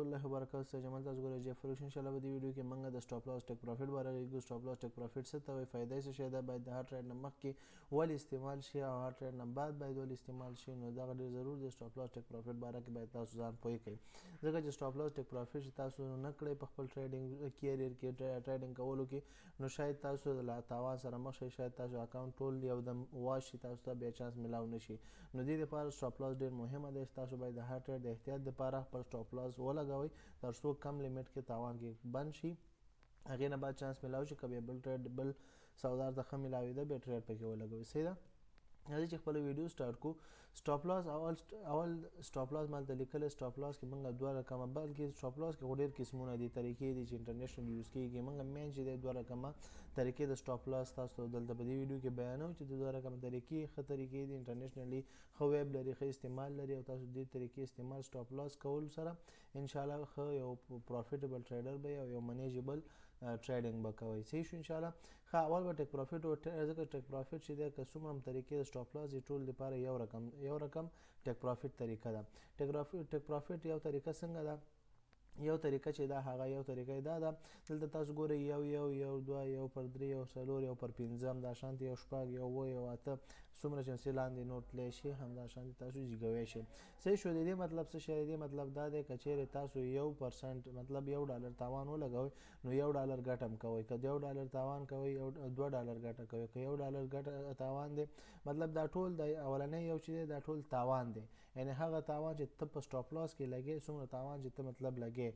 الله وبرکاته. سره جمال تاسو ګورئ جعفر ان شاء الله په دې ویډیو کې موږ د سټاپ لاس ټیک پروفیټ باره لرو. سټاپ لاس ټیک پروفیټ څه ته وایي، فائدې څه شی ده، باید د هر ټریډ نه مخکې ولې استعمال شي او هر ټریډ نه بعد باید ولې استعمال شي. نو دغه ډېر ضرور دی. سټاپ لاس ټیک پروفیټ باره کې باید تاسو ځان پوه کړئ، ځکه چې سټاپ لاس ټیک پروفیټ تاسو نه کړئ په خپل ټریډینګ کیریئر کې ټریډینګ کولو کې، نو شاید تاسو د تاوان سره مخ شئ، شاید تاسو اکاونټ ټول یو دم واشي، تاسو ته بیا چانس ملاو نشي. نو دې لپاره سټاپ لاس ډېر مهمه دی. تاسو باید د هر ټریډ د احتیاط لپاره خپل سټاپ لاس ولګوئ تر څو کم لیمټ کې تاوان کې بند شي، هغې نه بعد چانس ملاو شي. که بیا بل ټریډ بل سودار ته ښه ملاوېده بیا ټریډ پکې ولګوئ. صحیح ده. راځئ چې خپله ویډیو سټارټ کړو. سټاپ لاس اول سټاپ لاس مالته لیکلی سټاپ لاس کې موږ دوه رقمه، بلکې سټاپ لاس کې خو ډېر قسمونه دي، طریقې دي چې انټرنیشنل یوز کېږي. موږ مین چې دی دوه رقمه طریقې د سټاپ لاس تاسو دلته په دې ویډیو کې بیانوو چې د دوه رقمه طریقې ښه طریقې دي، انټرنیشنلی ښه ویب لري، ښه استعمال لري، او تاسو دې طریقې استعمال سټاپ لاس کولو سره انشاءالله ښه یو پروفیټیبل ټریډر به یو منیجیبل ټریډینګ به کوئ. صحیح شو انشاءالله. ښه اول به ټیک پروفیټ ځکه ټیک پروفیټ چې دی که څومره هم طریقې د سټاپ لاس دي ټول لپاره یو رقم ټیک پروفیټ طریقه ده. ټیک پروفیټ یو طریقه څنګه ده، یو طریقه چې دا هغه یو طریقه دا ده، دلته تاسو ګورئ یو دوه یو پر درې یو څلور یو پر پنځم دا شانتې یو شپږ یو اووه یو اته څومره چې هسې لاندې نوټ تللی شي همدا شانتې تاسو زیږوی شئ. صحیح شو. د دې مطلب څه شی دی؟ مطلب دا دی که چیرې تاسو 1% مطلب $1 تاوان ولګوئ نو $1 ګټه هم کوئ، که $1 تاوان کوئ $2 ګټه کوئ، که $1 ګټه تاوان دی مطلب دا ټول د اولنی یو چې دی دا ټول تاوان دی، یعنې هغه تاوان چې ته په سټاپ لاس کې لګې څومره تاوان چې ته مطلب لګې،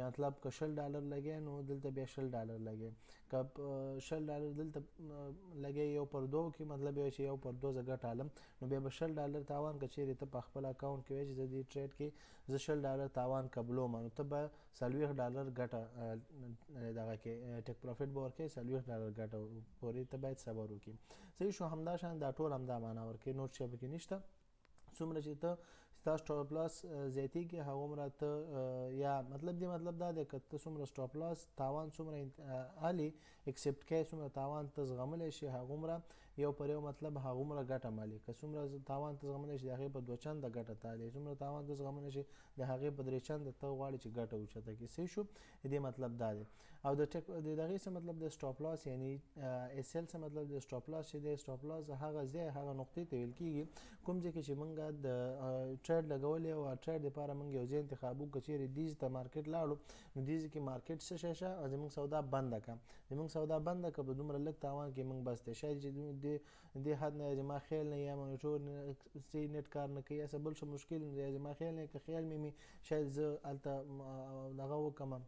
مطلب که $10 لګې نو دلته بیا $10 لګې، که $10 دلته لګې یو پر دوه کې مطلب یو چې یو پر دوه زه ګټه هلم نو بیا به $10 تاوان که چیرې ته په خپل اکاونټ کې وایې چې زه دې ټریډ کې زه $10 تاوان قبلوم نو ته به $40 ګټه دغه کې ټیک پروفیټ به ورکوې، $40 ګټه پورې ته باید صبر وکړې. صحیح شو. همدا شان دا ټول همدا معنا ورکوي، نور څه پکې نشته. څومره چې ته ستا سټاپ لاس زیاتېږي هغومره ته یا مطلب دې مطلب دا دی که ته څومره سټاپ لاس تاوان څومره هلې اکسپټ کوې، څومره تاوان ته زغملی شي هغومره یو پر یو مطلب هغومره ګټه مالي، که څومره تاوان ته زغملی شي د هغې په 2 چنده ګټه ته هلې، څومره تاوان ته زغملی شي د هغې په 3 چنده ته غواړې چې ګټه اوچته کړي. صحیح شو. دې مطلب دا دی. او د دغې څه مطلب د سټاپ لاس یعنی اس ایل څه مطلب د سټاپ لاس چې دی سټاپ لاس هغه ځای هغه نقطې ته ویل کېږي کوم ځای کې چې موږ د ټریډ لګولی او ټریډ لپاره موږ یو ځای انتخاب وکړو، که چیرې دیز ته مارکیټ لاړو نو دیز کې مارکیټ څه شی شه زموږ سودا بنده کړه، زموږ سودا بنده کړه په دومره لږ تاوان کې موږ بس دی، شاید چې دې حد نه زما خیال نه یا مونیټور صحیح نیټ کار نه کوي یا څه بل څه مشکل یا زما خیال نه که خیال مې شاید زه هلته دغه وکړم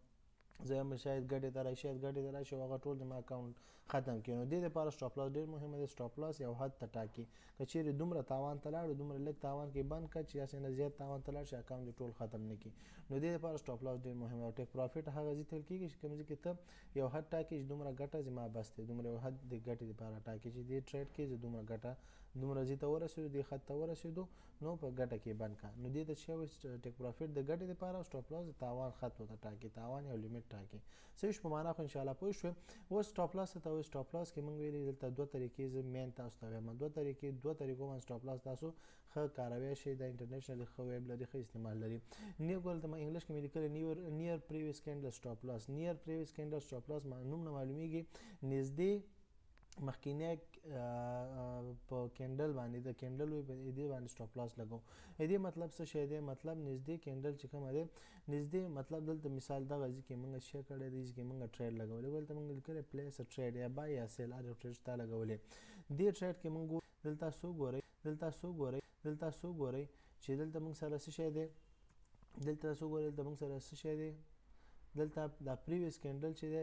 زه هم شاید ګټې ته راشي، شاید ګټې ته راشي او هغه ټول زما اکاونټ ختم کړي. نو دې لپاره سټاپ لاس ډېر مهمه دی. سټاپ لاس یو حد ته ټاکي، که چیرې دومره تاوان ته لاړو دومره لږ تاوان کې بند کړه چې هسې نه زیات تاوان ته لاړ شي اکاونټ دې ټول ختم نه کړي. نو دې لپاره سټاپ لاس ډېر مهم دی. او ټیک پروفیټ هغه ځای ته ویل کېږي چې کوم ځای کې ته یو حد ټاکې چې دومره ګټه زما بس دی، دومره یو حد د ګټې لپاره ټاکې چې دې ټریډ کې زه دومره ګټه دومره ځای ته ورسېدو دې خط ته ورسېدو نو په ګټه کې بند کړه. نو دې ته څه وایي ټیک پروفیټ د ګټې لپاره او سټاپ لاس د تاوان خط ورته ټاکي، تاوان یو لیمټ ټاکي. صحیح شو. په معنا خو انشاءالله پوه شوې. اوس سټاپ لاس ته وایي سټاپ لاس کې موږ ویلي دلته دوه طریقې زه مین تاسو ته وایم، دوه طریقو باندې سټاپ لاس تاسو ښه کاروی شئ، دا انټرنیشنل ښه ویب لري، ښه استعمال لري. دلته انګلیش کې مې لیکلی نیر پریویس کینډل سټاپ لاس. نیر پریویس کینډل سټاپ لاس نوم نه معلومیږي نږدې مخکینی په کینډل باندې د کینډل وي په دې باندې سټاپ لاس لګو. دې مطلب څه شی دی؟ مطلب نږدې کینډل چې کومه دی نږدې مطلب دلته مثال دغه ځای کې موږ شی کړی دی چې موږ ټریډ لګولی دلته موږ لیکلی پلیس ټریډ یا بای یا سیل هر یو ټریډ چې تا لګولی دې ټریډ کې موږ دلته څو ګورئ چې دلته موږ سره څه شی دی، دلته څو ګورئ دلته موږ سره څه شی دی، دلته دا پریویس کینډل چې دی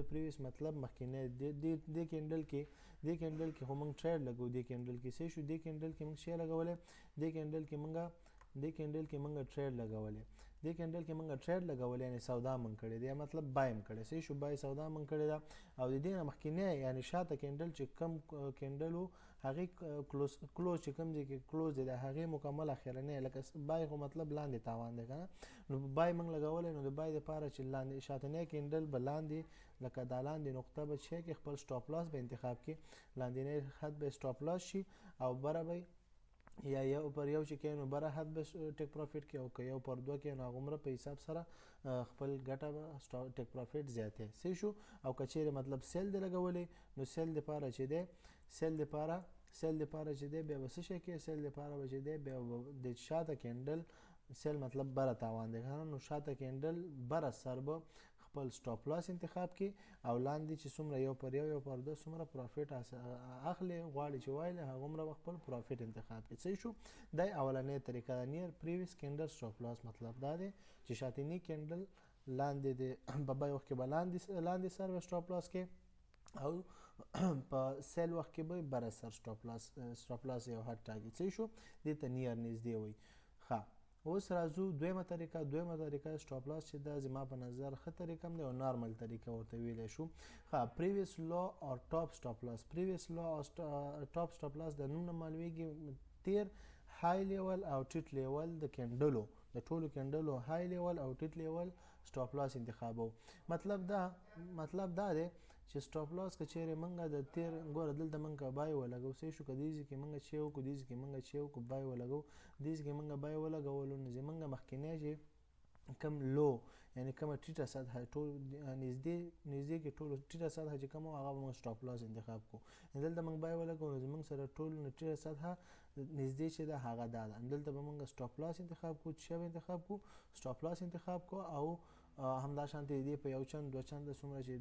پریویس مطلب مخکینی دې کینډل کې خو موږ ټریډ لګو دې کینډل کې. صحیح شو. دې کینډل کې موږ شی لګولی، دې کینډل کې موږ ټریډ لګولی یعنې سودا موږ کړې دی یا مطلب بای هم کړی. صحیح شو. بای سودا موږ کړې ده. او د دې نه مخکینی یعنې شاته کینډل چې کم کینډل و هغې کلوز چې کوم ځای کې کلوز دی د هغې مکمل اخرنی لکه بای خو مطلب لاندې تاوان دی که نه، نو بای موږ لګولی نو د بای دپاره چې لاندې شاتنی کینډل به لاندې لکه دا لاندې نقطه به شی کې خپل سټاپ لاس به انتخاب کړي، لاندینی خط به سټاپ لاس شي او بره به یا یو پر یو چې کې نو بره حد به ټیک پروفیټ کې او که یو پر دوه کې نو هغومره په حساب سره خپل ګټه به ټیک پروفیټ زیاتې صحیح شو. او که چیرې مطلب سیل دی لګولې نو سیل دپاره چې دی سیل دپاره چې دی بیا به څه شی کې سیل دپاره به چې دی بیا به د شاته کینډل سیل مطلب بره تاوان دی نو شاته کینډل بره سر به خپل سټاپ لاس انتخاب کی او لاندې چې څومره یو پر یو پر دوه څومره پروفیټ اخلي غواړي چې وایي هغومره خپل پروفیټ انتخاب کی. صحیح شو. دا اولنۍ طریقه ده نیر پریویس کینډل سټاپ لاس مطلب دا دی چې شاتنی کینډل لاندې د بابا وخت کې لاندې سر سټاپ لاس کې او په سیل وخت کې به بره سر سټاپ لاس یو هټ ټاګي. صحیح شو. دې ته نیر نږدې وایي. ښه اوس راځو دویمه طریقه سټاپ لاس چې دا زما په نظر ښه طریقه هم دی او نارمل طریقه ورته ویلی شو. ښه پریویس لو او ټاپ سټاپ لاس. پریویس لو او ټاپ سټاپ لاس د نوم نه معلومیږي تیر های لیول او ټیټ لیول د کینډلو د ټولو کینډلو های لیول او ټیټ لیول سټاپ لاس انتخابو. مطلب دا دی چې سټاپ لاس که چیرې موږ د تیر ګوره دلته موږ بای ولګو صحیح شو. که دې ځای کې موږ چې وکړو دې ځای کې موږ چې وکړو بای ولګو دې ځای کې موږ بای ولګولو نو زموږ مخکینی چې کم لو یعنی کومه ټیټه سطحه ټول نږدې کې ټولو ټیټه سطحه چې کومه هغه موږ سټاپ لاس انتخاب کړو. دلته موږ بای ولګو نو زموږ سره ټول ټیټه سطحه نږدې چې ده هغه دا ده. دلته به موږ سټاپ لاس انتخاب کړو چې به انتخاب کړو سټاپ لاس انتخاب کړو او همدا شانتې دې په یو چند دوه چنده څومره چې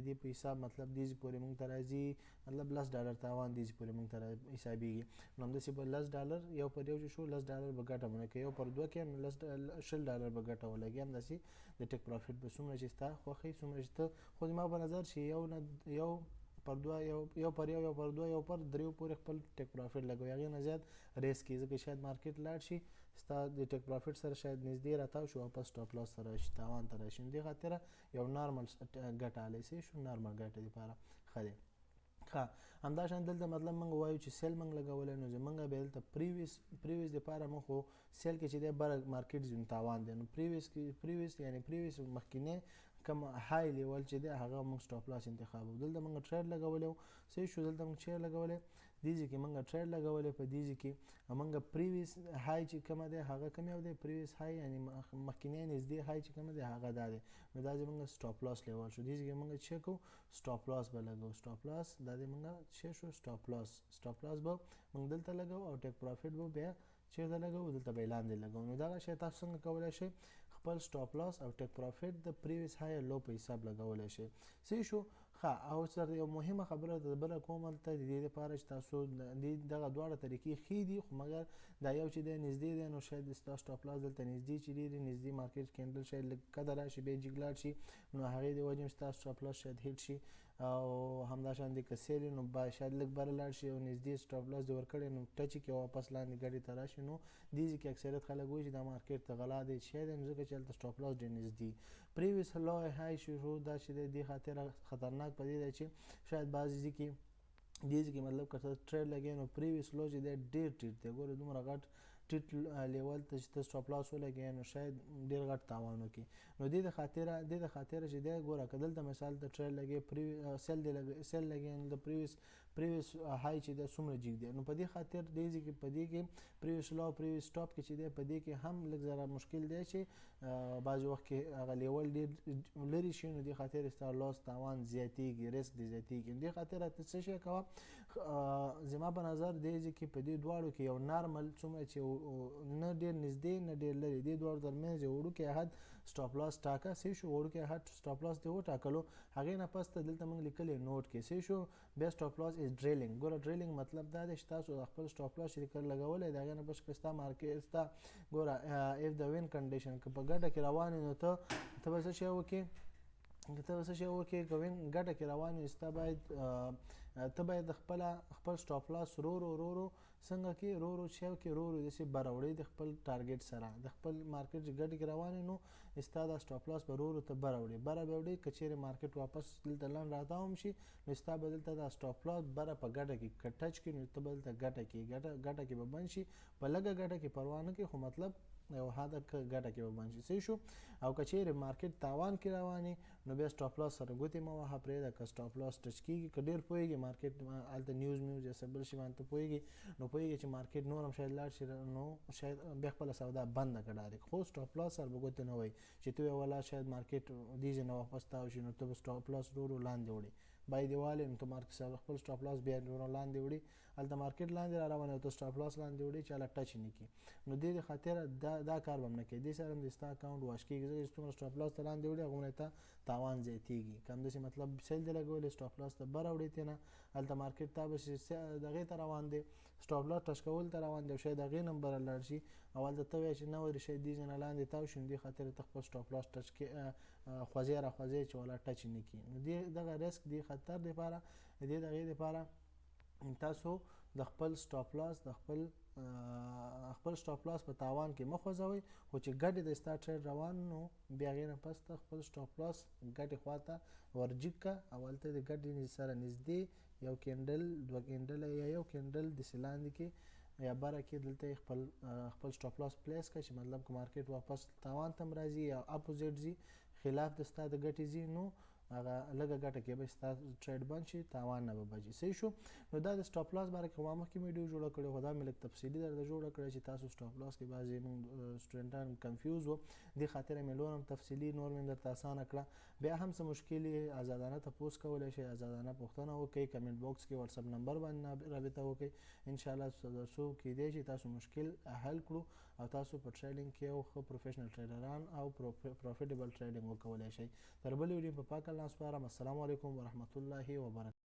دې په حساب مطلب دې پورې موږ ته راځي مطلب $10 تاوان دې پورې موږ ته حسابېږي نو همداسې به $10 یو پر یو چې شو $10 به ګټه ونه کوي یو پر دوه کې نو $10 به ګټه ولګي. همداسې د ټیک پروفیټ به څومره چې ستا خوښوي څومره چې ته خو زما په نظر چې یو پر دوه یو پر دوه یو پر دریو پورې خپل ټیک پروفیټ لګوي هغې نه زیات ریسک ځکه شاید مارکیټ لاړ شي ستا د ټیک پروفیټ سره شاید نږدې راتاو شي واپس سټاپ لاس ته راشي تاوان ته راشي. دې خاطره یو نارمل ګټه الی صحیح شو نارمل ګټه دپاره ښه دی. ښه همدا شان دلته مطلب موږ وایو چې سیل موږ لګولی نو زموږ بیا دلته پریویس دپاره موږ خو سیل کې چې دی بره مارکیټ ځینو تاوان دی نو پریویس یعنی پریویس مخکینی کوم های لیول چې دی هغه موږ سټاپ لاس انتخابو. دلته موږ ټریډ لګولی و صحیح شو. دلته موږ چیر لګولی دې ځای کې موږ ټریډ لګولی په دې ځای کې موږ پریویس های چې کومه دی هغه کوم یو دی پریویس های یعنی مخکینی نږدې های چې کومه دی هغه دا دی نو دا چې موږ سټاپ لاس لیول شو. دې ځای کې موږ چیک کوو سټاپ لاس به لګو سټاپ لاس دا دی موږ چې شو سټاپ لاس به موږ دلته لګو او ټیک پروفیټ به بیا چیرته لګو دلته به لاندې لګو. نو دغه شی تاسو څنګه کولی شئ خپل سټاپ لاس او ټیک پروفیټ د پریویس های لو په حساب لګولی شئ صحیح شو. ښه او سره یو مهمه خبره د بله کوم هلته د دې لپاره چې تاسو دغه دواړه طریقې ښې دي خو مګر دا یو چې دی نږدې دی نو شاید ستا سټاپ لاس دلته نږدې چې دی نږدې مارکیټ کینډل شاید لږ کده راشي بیا جګ لاړ شي نو هغې د وجې ستا سټاپ لاس شاید هیټ شي او همداشان د که سیل نو شاید لږ بره لاړ شي او نږدې سټاپ لاس دې ورکړی نو ټچ یې کړي واپس لاندې ګټې ته راشي نو دې ځای کې اکثریت خلک وایي چې دا مارکیټ ته غلا دی شی دی نو ځکه چې هلته سټاپ لاس ډېر نږدې پریویس لو های شروع دا چې دی دې خاطر خطرناک په دې دی چې شاید بعضې ځای کې دې ځای کې مطلب که ته ټریډ لګوې نو پریویس لو چې دی ډېر ټیټ دی ګوره دومره غټ ټیټ لیول ته چې ته سټاپ لاس ولګوې نو شاید ډېر غټ تاوان وکړي نو دې د خاطره چې دی ګوره که دلته مثال ته ټریډ لګوې سیل لګوې نو د پریویس های چې دی څومره جګ دی نو په دې خاطر دې ځای کې په دې کې پریویس لو پریویس سټاپ کې چې دی په دې کې هم لږ ذره مشکل دی چې بعضې وخت کې هغه لیول ډېر لرې شي نو دې خاطر ستا لاس تاوان زیاتېږي ریسک دې زیاتېږي دې خاطره ته څه شی کوه زما په نظر دې ځای کې په دې دواړو کې یو نارمل څومره چې نه ډېر نږدې نه ډېر لرې دې دواړو ترمنځ یو وړوکی حد سټاپ لاس ټاکه صحیح شو وړوکی حد سټاپ لاس دې وټاکلو هغې نه پس ته دلته موږ لیکلی نوټ کې صحیح شو بیا سټاپ لاس از ډریلینګ ګوره ډریلینګ مطلب دا دی چې تاسو خپل سټاپ لاس چې لګولی د هغې نه پس که ستا مارکیټ ستا ګوره اف د وین کنډیشن که په ګټه کې روان یې نو ته به څه شی وکړې که وین ګټه کې روان یې ستا باید ته باید خپل سټاپ لاس رو څنګه کې رو چې وکړې رو داسې بره وړې د خپل ټارګیټ سره د خپل مارکیټ چې ګټې کې روان نو ستا دا سټاپ لاس به رو ته بره وړې به وړې که چیرې مارکیټ واپس دلته لنډ راتاو هم شي نو ستا به دلته دا سټاپ لاس بره په ګټه کې که ټچ کړي نو ته به دلته ګټه کې به بند شي په لږه ګټه کې پروا نه کوي خو مطلب یو حده ګټه کې به بند شي. صحیح شو. او که چیرې مارکیټ تاوان کې رواني نو بیا سټاپ لاس سره ګوتې مه وهه، پرېږده. که سټاپ لاس ټچ کېږي، که ډېر پوهېږي مارکیټ هلته نیوز یا څه بل شي باندې ته پوهېږي نو پوهېږي چې مارکیټ نور هم شاید لاړ شي نو شاید بیا خپله سودا بنده کړه ډایرکټ. خو سټاپ لاس سره به ګوتې نه وهئ چې ته وایې والله شاید مارکیټ دې ځای نه واپس تاو شي نو ته به سټاپ لاس ورو لاندې وړې بای دیواله نو ته مارکیټ سره خپل سټاپ لاس بیا لاندې وړي، هلته مارکیټ لاندې را روان او ته سټاپ لاس لاندې وړي چې هله ټچ نه کړي. نو دې خاطره دا کار به هم نه کوي. دې سره هم د ستا اکاونټ واش کېږي ځکه چې څومره سټاپ لاس ته لاندې وړي هغومره ته تاوان زیاتېږي. که همداسې مطلب سیل دې لګولی سټاپ لاس ته بره وړې تېنه هلته مارکیټ تا به دغې ته روان دی سټاپ لاس ټچ کولو ته روان دی او شاید هغې نه بره لاړ شي او هلته ته وایې چې نه ولې شاید دې ځای نه لاندې تاو شي نو دې خاطر ته خپل سټاپ لاس ټچ خوځې را خوځې چې والا ټچ نه کړي. نو دغه ریسک دې خطر دپاره دغې دپاره تاسو د خپل سټاپ لاس خپل سټاپ لاس په تاوان کې مه خوځوئ، خو چې ګټې د ستا ټریډ روان نو بیا هغې نه پس ته خپل سټاپ لاس ګټې خوا ته ورجیګ کړه او هلته د ګټې سره نږدې یو کینډل 2 کینډله یا یو کینډل داسې لاندې کې یا بره کې دلته یې خپل سټاپ لاس پلیس کړه چې مطلب که مارکیټ واپس تاوان ته هم راځي یا اپوزیټ ځي خلاف د ستا د ګټې ځي نو هغه لږه ګټه کې به ستا ټریډ بند شي، تاوان نه به بچي. صحیح شو. نو دا د سټاپ لاس باره کې ما مخکې ویډیو جوړه کړې خو دا مې لږ تفصیلي درته جوړه کړې چې تاسو سټاپ لاس کې بعضې موږ سټوډنټان کنفیوز وو، دې خاطر مې نور هم تفصیلي نور مې درته اسانه کړه. بیا هم څه مشکل یې ازادانه تپوس کولی شئ، ازادانه پوښتنه وکړئ، کمنټ باکس کې واتساپ نمبر باندې رابطه وکړئ. انشاءالله څو کیدای شي تاسو مشکل حل کړو او تاسو په ټریډینګ کې یو ښه پروفیشنل ټریډران او پروفیټیبل ټریډینګ وکولی شئ. تر بلې ویډیو په پاک الله سپارم. السلام علیکم ورحمة الله وبرکاته.